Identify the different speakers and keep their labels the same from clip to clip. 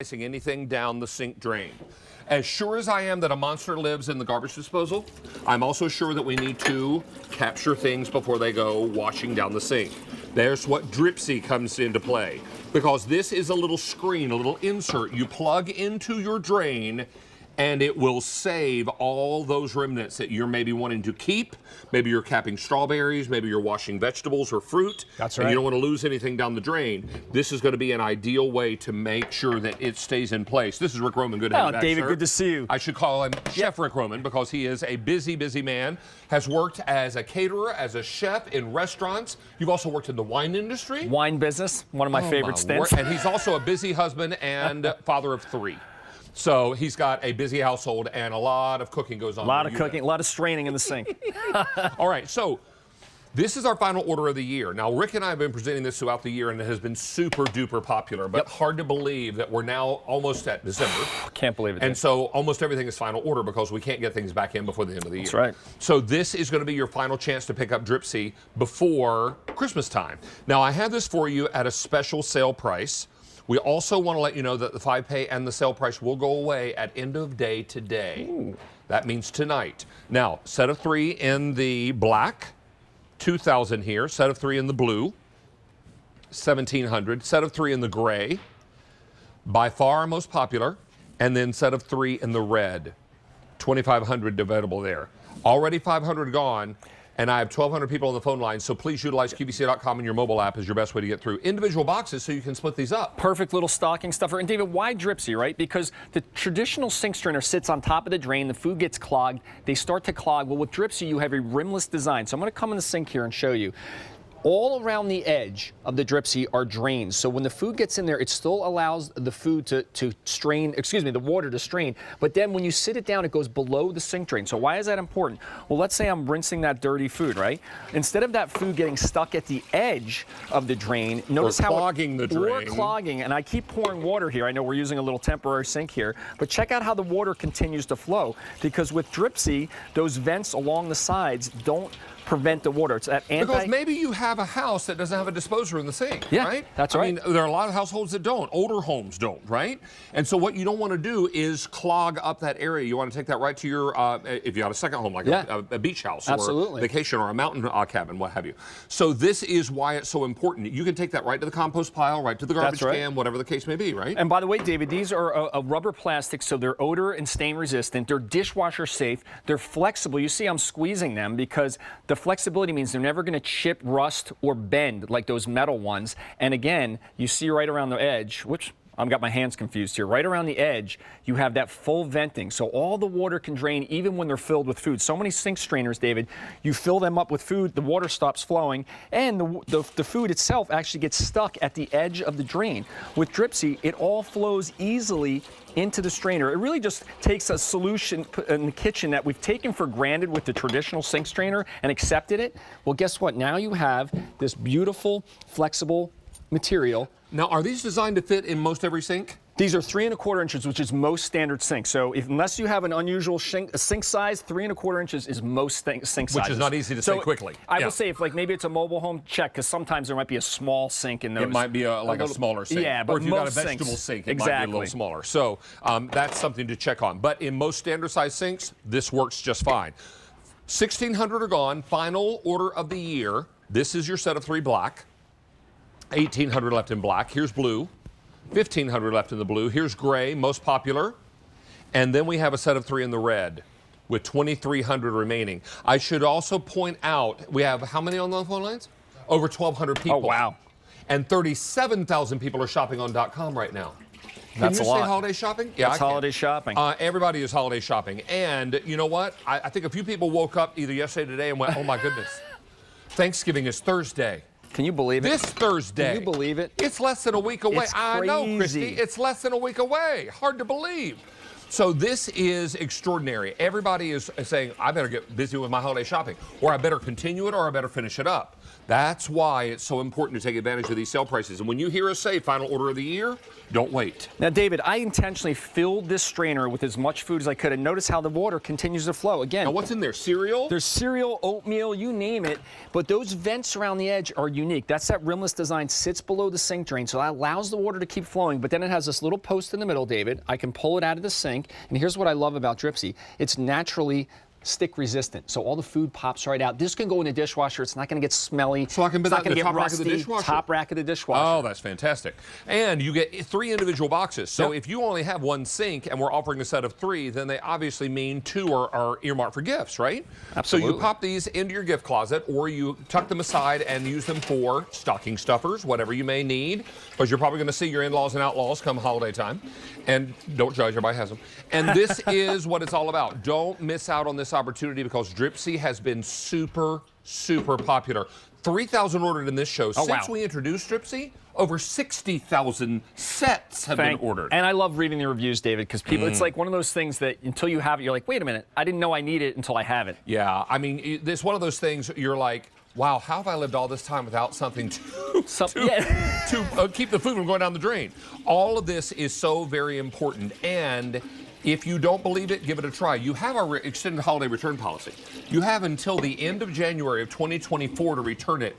Speaker 1: anything down the sink drain. As sure as I am that a monster lives in the garbage disposal, I'm also sure that we need to capture things before they go washing down the sink. There's what Dripsie comes into play, because this is a little screen, a little insert you plug into your drain, and it will save all those remnants that you're maybe wanting to keep. Maybe you're capping strawberries, maybe you're washing vegetables or fruit.
Speaker 2: That's right.
Speaker 1: And you don't want to lose anything down the drain. This is going to be an ideal way to make sure that it stays in place. This is Rick Roman. Good to have you back,
Speaker 2: David,
Speaker 1: sir.
Speaker 2: good to see you.
Speaker 1: I should call him Chef Rick Roman because he is a busy, busy man. Has worked as a caterer, as a chef in restaurants. You've also worked in the wine industry.
Speaker 2: Wine business, one of my favorite stints.
Speaker 1: And he's also a busy husband and father of 3. So he's got a busy household and a lot of cooking goes on.
Speaker 2: A lot of cooking, a lot of straining in the sink.
Speaker 1: All right, so this is our final order of the year. Now, Rick and I have been presenting this throughout the year, and it has been super duper popular, but hard to believe that we're now almost at December.
Speaker 2: Can't believe it.
Speaker 1: And so almost everything is final order because we can't get things back in before the end of the year.
Speaker 2: That's right.
Speaker 1: So this is going to be your final chance to pick up Dripsie before Christmas time. Now, I have this for you at a special sale price. We also want to let you know that the 5-pay and the sale price will go away at end of day today. Ooh. That means tonight. Now, set of 3 in the black, $2,000 here. Set of 3 in the blue, $1,700. Set of 3 in the gray, by far our most popular. And then set of 3 in the red, $2,500 available there. Already 500 gone. And I have 1,200 people on the phone line, so please utilize QVC.com and your mobile app is your best way to get through individual boxes so you can split these up.
Speaker 2: Perfect little stocking stuffer. And David, why Dripsie, right? Because the traditional sink strainer sits on top of the drain, the food gets clogged, they start to clog. Well, with Dripsie, you have a rimless design. So I'm going to come in the sink here and show you. All around the edge of the Dripsie are drains. So when the food gets in there, it still allows the food to strain, the water to strain. But then when you sit it down, it goes below the sink drain. So why is that important? Well, let's say I'm rinsing that dirty food, right? Instead of that food getting stuck at the edge of the drain, notice how
Speaker 1: clogging the drain.
Speaker 2: Or clogging, and I keep pouring water here. I know we're using a little temporary sink here, but check out how the water continues to flow. Because with Dripsie, those vents along the sides don't prevent the water. It's that
Speaker 1: because maybe you have a house that doesn't have a disposer in the sink, right?
Speaker 2: That's right.
Speaker 1: I mean, there are a lot of households that don't. Older homes don't, right? And so what you don't want to do is clog up that area. You want to take that right to your, if you have a second home, like a beach house or a vacation or a mountain cabin, what have you. So this is why it's so important. You can take that right to the compost pile, right to the garbage can, whatever the case may be, right?
Speaker 2: And by the way, David, these are a rubber plastic, so they're odor and stain resistant. They're dishwasher safe. They're flexible. You see I'm squeezing them because the flexibility means they're never going to chip, rust, or bend like those metal ones. And again, you see right around the edge, which I've got my hands confused here. Right around the edge, you have that full venting. So all the water can drain even when they're filled with food. So many sink strainers, David, you fill them up with food, the water stops flowing, and the food itself actually gets stuck at the edge of the drain. With Dripsie, it all flows easily into the strainer. It really just takes a solution in the kitchen that we've taken for granted with the traditional sink strainer and accepted it. Well, guess what? Now you have this beautiful, flexible material.
Speaker 1: Now, are these designed to fit in most every sink?
Speaker 2: These are 3 1/4 inches, which is most standard sinks. So unless you have an unusual sink size, 3 1/4 inches is most sink sizes.
Speaker 1: Which is not easy to say quickly.
Speaker 2: I will say if maybe it's a mobile home, check, because sometimes there might be a small sink in those.
Speaker 1: It might be like a smaller sink.
Speaker 2: Yeah, but
Speaker 1: or if you've got a
Speaker 2: most
Speaker 1: vegetable
Speaker 2: sinks,
Speaker 1: sink, it might be a little smaller. So that's something to check on. But in most standard size sinks, this works just fine. 1,600 are gone. Final order of the year. This is your set of 3 black. 1,800 left in black. Here's blue. 1,500 left in the blue. Here's gray, most popular. And then we have a set of 3 in the red with 2,300 remaining. I should also point out, we have how many on the phone lines? Over 1,200 people.
Speaker 2: Oh, wow.
Speaker 1: And 37,000 people are shopping on .com right now.
Speaker 2: That's a lot.
Speaker 1: Can you say holiday shopping? Yeah,
Speaker 2: it's holiday shopping.
Speaker 1: Everybody is holiday shopping. And you know what? I think a few people woke up either yesterday or today and went, oh my goodness, Thanksgiving is Thursday.
Speaker 2: Can you believe it?
Speaker 1: This Thursday.
Speaker 2: Can you believe it?
Speaker 1: It's less than a week away.
Speaker 2: It's
Speaker 1: I know,
Speaker 2: crazy.
Speaker 1: Christy. It's less than a week away. Hard to believe. So this is extraordinary. Everybody is saying, I better get busy with my holiday shopping, or I better continue it, or I better finish it up. That's why it's so important to take advantage of these sale prices. And when you hear us say final order of the year, don't wait.
Speaker 2: Now, David, I intentionally filled this strainer with as much food as I could, and notice how the water continues to flow. Again,
Speaker 1: Now what's in there, cereal?
Speaker 2: there's cereal, oatmeal, you name it, but those vents around the edge are unique. That's that rimless design, sits below the sink drain, so that allows the water to keep flowing, but then it has this little post in the middle, David. I can pull it out of the sink, and here's what I love about Dripsie. It's naturally stick resistant, so all the food pops right out. This can go in the dishwasher. It's not going to get smelly.
Speaker 1: So I can put
Speaker 2: it's
Speaker 1: that
Speaker 2: not going
Speaker 1: in
Speaker 2: to
Speaker 1: the
Speaker 2: get
Speaker 1: top rack
Speaker 2: rusty.
Speaker 1: of the dishwasher?
Speaker 2: Top rack of the dishwasher.
Speaker 1: Oh, that's fantastic. And you get 3 individual boxes. So if you only have 1 sink and we're offering a set of 3, then they obviously mean 2 are earmarked for gifts, right?
Speaker 2: Absolutely.
Speaker 1: So you pop these into your gift closet, or you tuck them aside and use them for stocking stuffers, whatever you may need, because you're probably going to see your in-laws and outlaws come holiday time. And don't judge, everybody has them. And this is what it's all about. Don't miss out on this opportunity, because Dripsie has been super, super popular. 3,000 ordered in this show. Since we introduced Dripsie, over 60,000 sets have been ordered.
Speaker 2: And I love reading the reviews, David, because people, it's like one of those things that until you have it, you're like, wait a minute, I didn't know I need it until I have it.
Speaker 1: Yeah, I mean, it's one of those things you're like, wow, how have I lived all this time without something to keep the food from going down the drain? All of this is so very important. And if you don't believe it, give it a try. You have our extended holiday return policy. You have until the end of January of 2024 to return it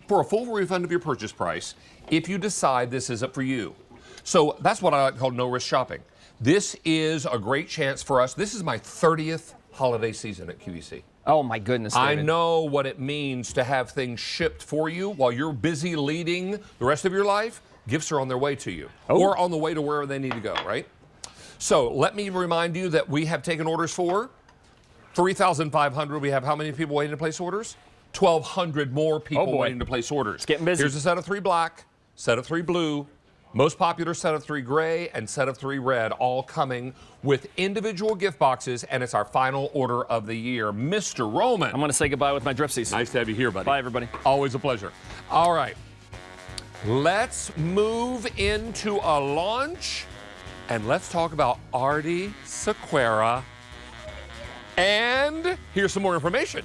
Speaker 1: for a full refund of your purchase price if you decide this isn't for you. So that's what I like to call no-risk shopping. This is a great chance for us. This is my 30th holiday season at QVC.
Speaker 2: Oh, my goodness, David.
Speaker 1: I know what it means to have things shipped for you while you're busy leading the rest of your life. Gifts are on their way to you, or on the way to wherever they need to go, right? So let me remind you that we have taken orders for 3,500. We have how many people waiting to place orders? 1,200 more people waiting to place orders.
Speaker 2: It's getting busy.
Speaker 1: Here's a set of 3 black, set of 3 blue, most popular set of 3 gray, and set of 3 red, all coming with individual gift boxes, and it's our final order of the year. Mr. Roman.
Speaker 2: I'm going to say goodbye with my Dripsies.
Speaker 1: Nice to have you here, buddy.
Speaker 2: Bye, everybody.
Speaker 1: Always a pleasure. All right. Let's move into a launch, and let's talk about Artie Sequeira. And here's some more information.